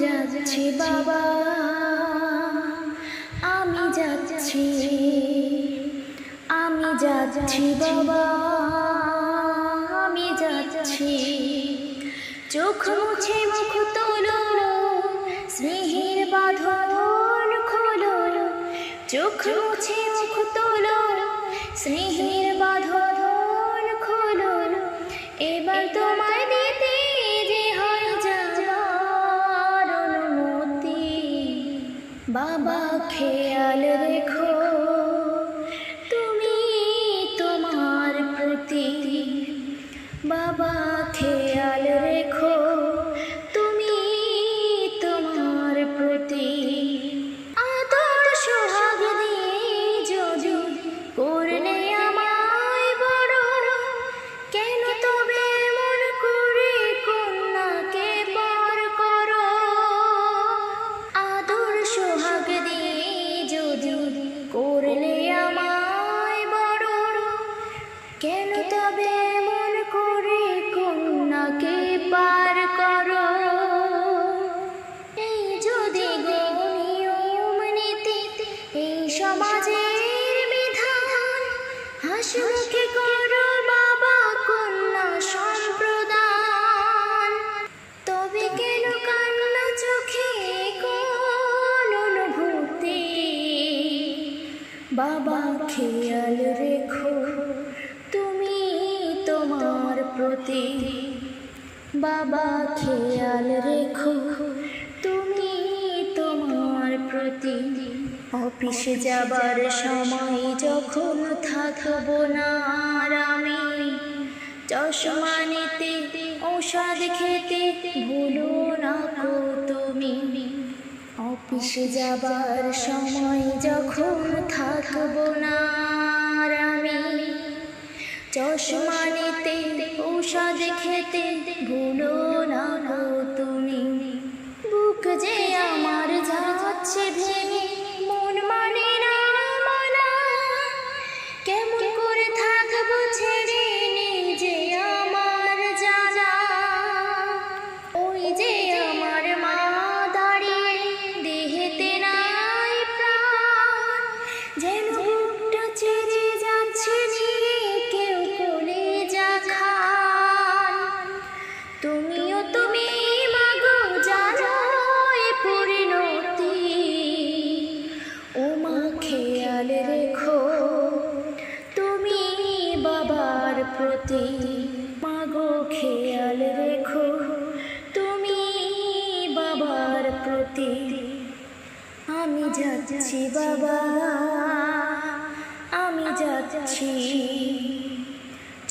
যাচ্ছি বাবা, আমি যাচ্ছি, আমি যাচ্ছি বাবা, আমি যাচ্ছি। চোখ মুছে মুখ তোলো, স্নেহের বাঁধন খোলো। চোখ মুছে মুখ তোলো, স্নেহের বাঁধন খোলো। এবার তোমায় দিতে যে হয় যাবার অনুমতি। বাবা খেয়াল রেখো তুমি তোমার প্রতি। বাবা খেয়াল রেখো তুমি তোমার প্রতি। আদর সোহাগ দিয়ে যদি করলে আমায় বড়, কেন তবে মন করে কন্যাকে পর করো। আদর সোহাগ দিয়ে যদি করলে আমায় বড়, কেন তবে মন করে কন্যাকে পার করো। এই যদি নিয়ম নীতি, এই সমাজের বিধান, হাসিমুখে করো বাবা কন্যা সম্প্রদান। তবে কেন কান্না চোখে কোন অনুভূতি। বাবা খেয়াল রেখো তুমি তোমার প্রতি। বাবা খেয়াল রেখো তুমি তোমার প্রতি। অফিসে যাবার সময় যখন থাকবো না আর আমি, চশমা নিতে ঔষধ খেতে ভুলো না গো তুমি। অফিসে যাবার সময় যখন থাকবো না আর আমি, চশমা নিতে ঔষধ খেতে ভুলো না গো তুমি। বুক যে আমার যাচ্ছে ভেঙে, মন মানে না মানা। কেমন করে থাকবো ছেড়ে নিজে আমার জানা। ওই যে আমার মা দাঁড়িয়ে দেহেতে নাই প্রাণ, যেন বুকটা ছেড়ে যাচ্ছে নিয়ে কেউ কলেজা খান। তুমিও তুমি মাগো জানো এ পরিণতি। ও মা খেয়াল রেখো তুমি বাবার প্রতি। মাগো খেয়াল রেখো তুমি বাবার প্রতি। আমি যাচ্ছি বাবা, আমি যাচ্ছি।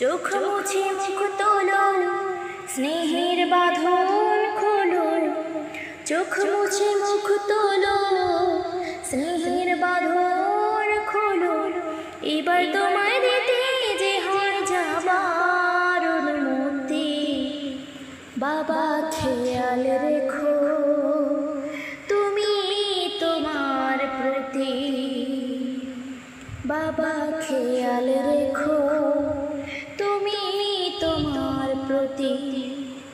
চোখ মুছে মুখ তোলো, স্নেহের বাঁধন খোলো। চোখ মুছে মুখ তোলো, স্নেহের বাঁধন খোলো। এবার তোমায় দিতে যে হয় যাবার অনুমতি। বাবা খেয়াল রেখো তুমি তোমার প্রতি। বাবা